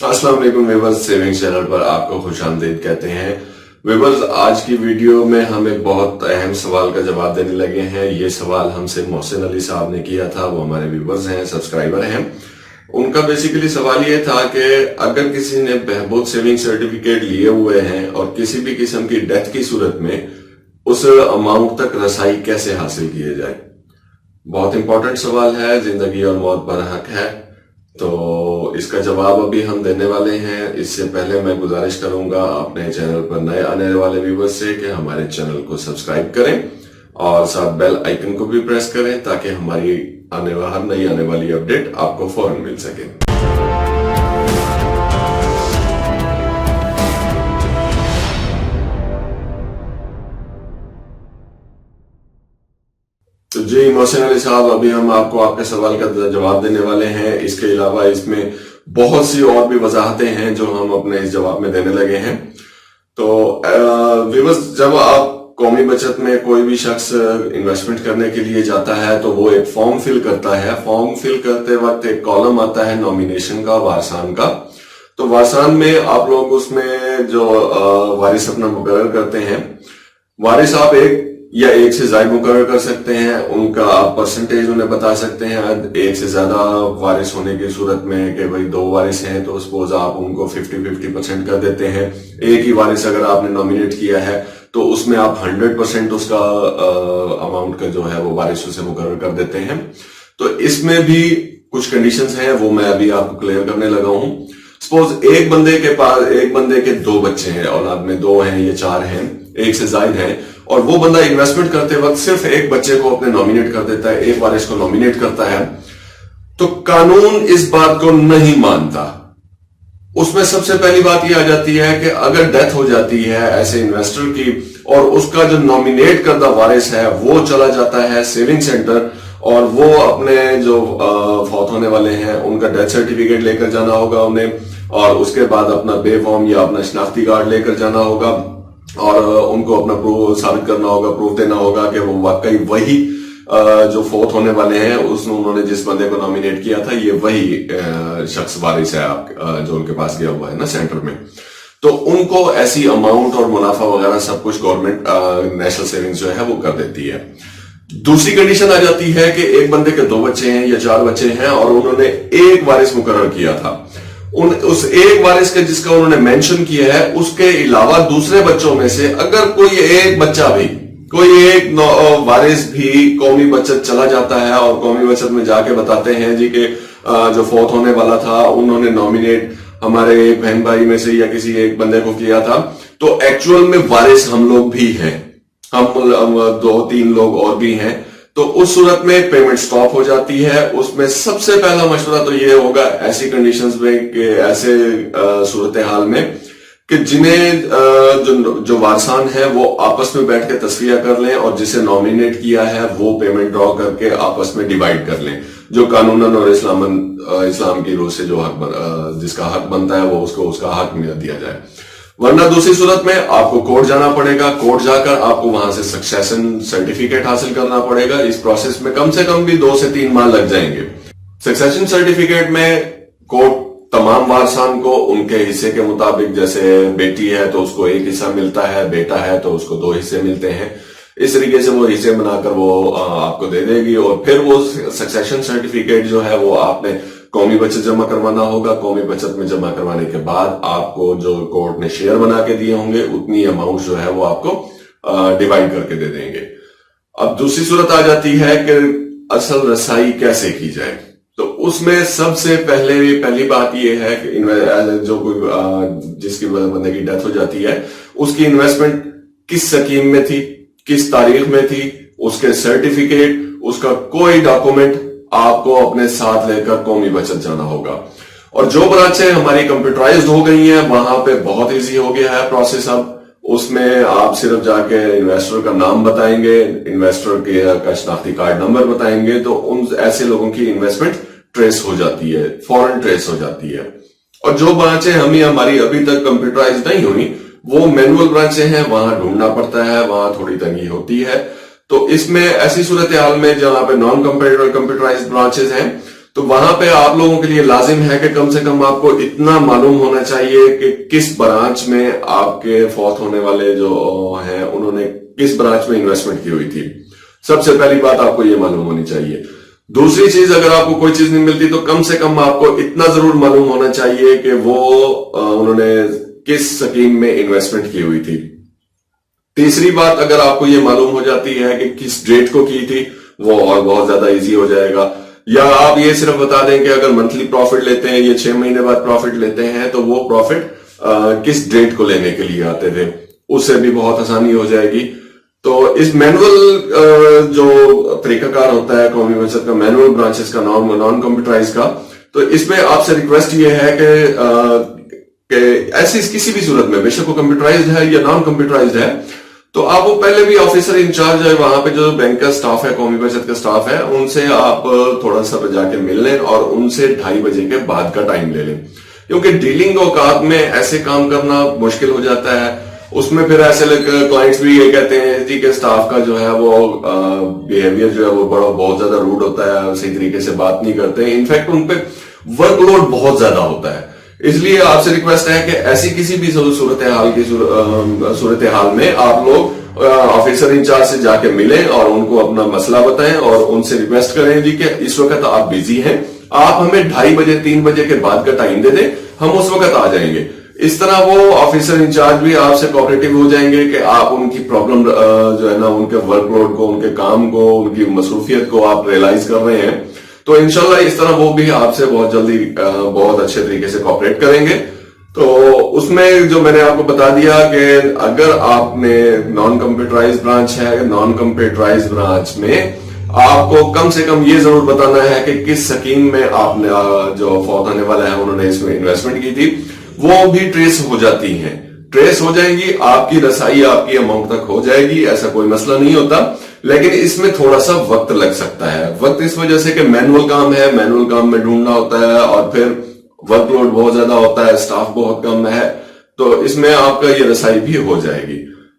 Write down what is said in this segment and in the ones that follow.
अस्सलाम वालेकुम viewers, savings channel पर आपको खुश आमदीद कहते हैं। व्यूअर्स, आज की वीडियो में हम एक बहुत अहम सवाल का जवाब देने लगे हैं। ये सवाल हमसे मोहसिन अली साहब ने किया था, वो हमारे व्यूअर्स हैं, सब्सक्राइबर हैं। उनका बेसिकली सवाल ये था कि अगर किसी ने बहबूद सेविंग सर्टिफिकेट लिए हुए हैं और किसी भी किस्म की डेथ की सूरत में उस अमाउंट तक रसाई कैसे हासिल किए जाए। बहुत इंपॉर्टेंट सवाल है, जिंदगी और मौत पर हक है, तो इसका जवाब अभी हम देने वाले हैं। इससे पहले मैं गुजारिश करूंगा अपने चैनल पर नए आने वाले व्यूवर्स से कि हमारे चैनल को सब्सक्राइब करें और साथ बेल आइकन को भी प्रेस करें ताकि हमारी हर नई आने वाली अपडेट आपको फौरन मिल सके। तो जी मोहसिन अली साहब, अभी हम आपको आपके सवाल का जवाब देने वाले हैं। इसके अलावा इसमें बहुत सी और भी वजाहतें हैं जो हम अपने इस जवाब में देने लगे हैं। तो व्यूअर्स, जब आप कौमी बचत में कोई भी शख्स इन्वेस्टमेंट करने के लिए जाता है तो वो एक फॉर्म फिल करता है। फॉर्म फिल करते वक्त एक कॉलम आता है नॉमिनेशन का, वारसान का। तो वारसान में आप लोग उसमें जो वारिस अपना मुकर्रर करते हैं, वारिस आप एक या एक से ज्यादा मुकर्रर कर सकते हैं। उनका आप परसेंटेज उन्हें बता सकते हैं। एक से ज्यादा वारिस होने की सूरत में कि भाई 2 वारिस हैं तो सपोज आप उनको 50-50% कर देते हैं। एक ही वारिस अगर आपने नॉमिनेट किया है तो उसमें आप 100% उसका अमाउंट का जो है वो वारिस उसे मुकर्रर कर देते हैं। तो इसमें भी कुछ कंडीशंस हैं, वो मैं अभी आपको क्लियर करने लगा हूं। सपोज एक बंदे के 2 बच्चे हैं, औलाद में 2 हैं या 4 हैं, एक से ज्यादा हैं, और वो बंदा इन्वेस्टमेंट करते वक्त सिर्फ एक बच्चे को अपने नॉमिनेट कर देता है, एक वारिस को नॉमिनेट करता है, तो कानून इस बात को नहीं मानता। उसमें सबसे पहली बात यह आ जाती है कि अगर डेथ हो जाती है ऐसे इन्वेस्टर की और उसका जो नॉमिनेट करदा वारिस है वो चला जाता है सेविंग सेंटर, और वो अपने जो फौत होने वाले हैं उनका डेथ सर्टिफिकेट लेकर जाना होगा उन्हें, और उसके बाद अपना बे फॉर्म या अपना शनाख्ती कार्ड लेकर जाना होगा और उनको अपना प्रूफ साबित करना होगा, प्रूफ देना होगा कि वो वाकई वही जो फौत होने वाले हैं उन्होंने जिस बंदे को नॉमिनेट किया था ये वही शख्स वारिस है जो उनके पास गया हुआ है ना सेंटर में। तो उनको ऐसी अमाउंट और मुनाफा वगैरह सब कुछ गवर्नमेंट नेशनल सेविंग्स जो है वो कर देती है। दूसरी कंडीशन आ जाती है कि एक बंदे के 2 बच्चे हैं या 4 बच्चे हैं और उन्होंने एक वारिस मुकर्रर किया था। उस एक वारिस के जिसका उन्होंने मेंशन किया है उसके अलावा दूसरे बच्चों में से अगर कोई एक बच्चा भी, कोई एक वारिस भी कौमी बचत चला जाता है और कौमी बचत में जाके बताते हैं जी कि जो फौत होने वाला था उन्होंने नॉमिनेट हमारे एक बहन भाई में से या किसी एक बंदे को किया था, तो एक्चुअल में वारिस हम लोग भी हैं, हम 2-3 लोग और भी हैं, तो उस सूरत में पेमेंट स्टॉप हो जाती है। उसमें सबसे पहला मशवरा तो ये होगा ऐसी कंडीशंस में कि ऐसे सूरत हाल में कि जिन्हें जो वारसान है वो आपस में बैठ के तस्वीर कर लें और जिसे नॉमिनेट किया है वो पेमेंट ड्रॉ करके आपस में डिवाइड कर लें, जो कानूनन और इस्लाम की रूह से जो जिसका हक बनता है वो उसको उसका हक दिया जाए। वरना दूसरी सूरत में आपको कोर्ट जाना पड़ेगा। कोर्ट जाकर आपको वहां से सक्सेशन सर्टिफिकेट हासिल करना पड़ेगा। इस प्रोसेस में कम से कम भी 2 से 3 माह लग जाएंगे। सक्सेशन सर्टिफिकेट में कोर्ट तमाम वारसान को उनके हिस्से के मुताबिक, जैसे बेटी है तो उसको 1 हिस्सा मिलता है, बेटा है तो उसको 2 हिस्से मिलते हैं, इस तरीके से वो हिस्से बनाकर वो आपको दे देगी। और फिर वो सक्सेशन सर्टिफिकेट जो है वो आपने कौमी बचत जमा करवाना होगा। कौमी बचत में जमा करवाने के बाद आपको जो कोर्ट ने शेयर बना के दिए होंगे उतनी अमाउंट जो है वो आपको डिवाइड करके दे देंगे। अब दूसरी सूरत आ जाती है कि असल रसाई कैसे की जाए। तो उसमें सबसे पहली बात यह है कि जो कोई जिसकी बंदे की डेथ हो जाती है उसकी इन्वेस्टमेंट किस स्कीम में थी, किस तारीख में थी, उसके सर्टिफिकेट, उसका कोई डॉक्यूमेंट आपको अपने साथ लेकर कौमी बचत जाना होगा। और जो ब्रांचें हमारी कंप्यूटराइज्ड हो गई हैं वहां पे बहुत इजी हो गया है प्रोसेस। अब उसमें आप सिर्फ जाके इन्वेस्टर का नाम बताएंगे, इन्वेस्टर का शनाख्ती कार्ड नंबर बताएंगे, तो उन ऐसे लोगों की इन्वेस्टमेंट ट्रेस हो जाती है, फौरन ट्रेस हो जाती है। और जो ब्रांचें हमारी अभी तक कंप्यूटराइज्ड नहीं हुई वो मैनुअल ब्रांचें हैं, वहां ढूंढना पड़ता है, वहां थोड़ी तंगी होती है। तो इसमें ऐसी सूरत हाल में जहां पे नॉन कंप्यूटराइज्ड ब्रांचेस हैं तो वहां पे आप लोगों के लिए लाजिम है कि कम से कम आपको इतना मालूम होना चाहिए कि किस ब्रांच में आपके फौत होने वाले जो हैं उन्होंने किस ब्रांच में इन्वेस्टमेंट की हुई थी। सबसे पहली बात आपको ये मालूम होनी चाहिए। दूसरी चीज, अगर आपको कोई चीज नहीं मिलती तो कम से कम आपको इतना जरूर मालूम होना चाहिए कि वो उन्होंने किस स्कीम में इन्वेस्टमेंट की हुई थी। तीसरी बात, अगर आपको ये मालूम हो जाती है कि किस डेट को की थी, वो और बहुत ज्यादा इजी हो जाएगा। या आप ये सिर्फ बता दें कि अगर मंथली प्रॉफिट लेते हैं या 6 महीने बाद प्रॉफिट लेते हैं तो वो प्रॉफिट किस डेट को लेने के लिए आते थे, उससे भी बहुत आसानी हो जाएगी। तो इस मैनुअल जो तरीकाकार होता है कौमी बचत का, मैनुअल ब्रांचेस का, नॉन कंप्यूटराइज का, तो इसमें आपसे रिक्वेस्ट ये है कि ऐसी किसी भी सूरत में, बेशक वो कंप्यूटराइज्ड है या नॉन कंप्यूटराइज्ड है, तो आप वो पहले भी ऑफिसर इंचार्ज है वहां पे जो बैंक का स्टाफ है, कौमी बचत का स्टाफ है, उनसे आप थोड़ा सा जाके मिल लें और उनसे 2:30 बजे के बाद का टाइम ले लें। क्योंकि डीलिंग औकात में ऐसे काम करना मुश्किल हो जाता है। उसमें फिर ऐसे क्लाइंट्स भी ये कहते हैं जी कि स्टाफ का जो है वो बिहेवियर जो है वो बहुत ज्यादा रूड होता है, सही तरीके से बात नहीं करते, इनफैक्ट उनपे वर्कलोड बहुत ज्यादा होता है। इसलिए आपसे रिक्वेस्ट है कि ऐसी किसी भी सूरत हाल में आप लोग ऑफिसर इंचार्ज से जाके मिलें और उनको अपना मसला बताएं और उनसे रिक्वेस्ट करें जी कि इस वक्त आप बिजी हैं, आप हमें 2:30 बजे 3 बजे के बाद का टाइम दे दें, हम उस वक्त आ जाएंगे। इस तरह वो ऑफिसर इंचार्ज भी आपसे कोऑपरेटिव हो जाएंगे कि आप उनकी प्रॉब्लम जो है ना, उनके वर्कलोड को, उनके काम को, उनकी मसरूफियत को आप रियलाइज कर रहे हैं। तो इंशाल्लाह इस तरह वो भी आपसे बहुत जल्दी बहुत अच्छे तरीके से कोऑपरेट करेंगे। तो उसमें जो मैंने आपको बता दिया कि अगर आपने नॉन कंप्यूटराइज्ड ब्रांच है, नॉन कंप्यूटराइज्ड ब्रांच में आपको कम से कम ये जरूर बताना है कि किस स्कीम में आपने जो फौत होने वाला है उन्होंने इसमें इन्वेस्टमेंट की थी, वो भी ट्रेस हो जाती हैं, ट्रेस हो जाएंगी, आपकी रसाई आपकी अमाउंट तक हो जाएगी, ऐसा कोई मसला नहीं होता। लेकिन इसमें थोड़ा सा वक्त लग सकता है। वक्त इस वजह से कि मैनुअल काम है, मैनुअल काम में ढूंढना होता है और फिर वर्कलोड बहुत ज्यादा होता है, स्टाफ बहुत कम है, तो इसमें आपका ये रसाई भी हो जाएगी।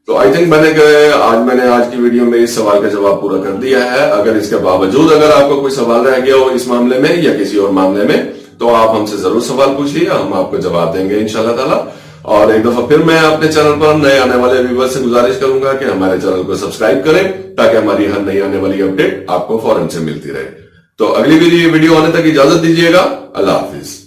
तो आई थिंक मैंने आज की वीडियो में इस सवाल का जवाब पूरा कर दिया है। अगर इसके बावजूद अगर आपको कोई सवाल रह गया हो इस मामले में या किसी और मामले में, तो आप हमसे जरूर सवाल पूछिए, हम आपको जवाब देंगे इंशाल्लाह ताला। और एक दफा फिर मैं अपने चैनल पर नए आने वाले व्यूअर्स से गुजारिश करूंगा कि हमारे चैनल को सब्सक्राइब करें ताकि हमारी हर नई आने वाली अपडेट आपको फौरन से मिलती रहे। तो अगली वीडियो आने तक इजाजत दीजिएगा। अल्लाह हाफिज।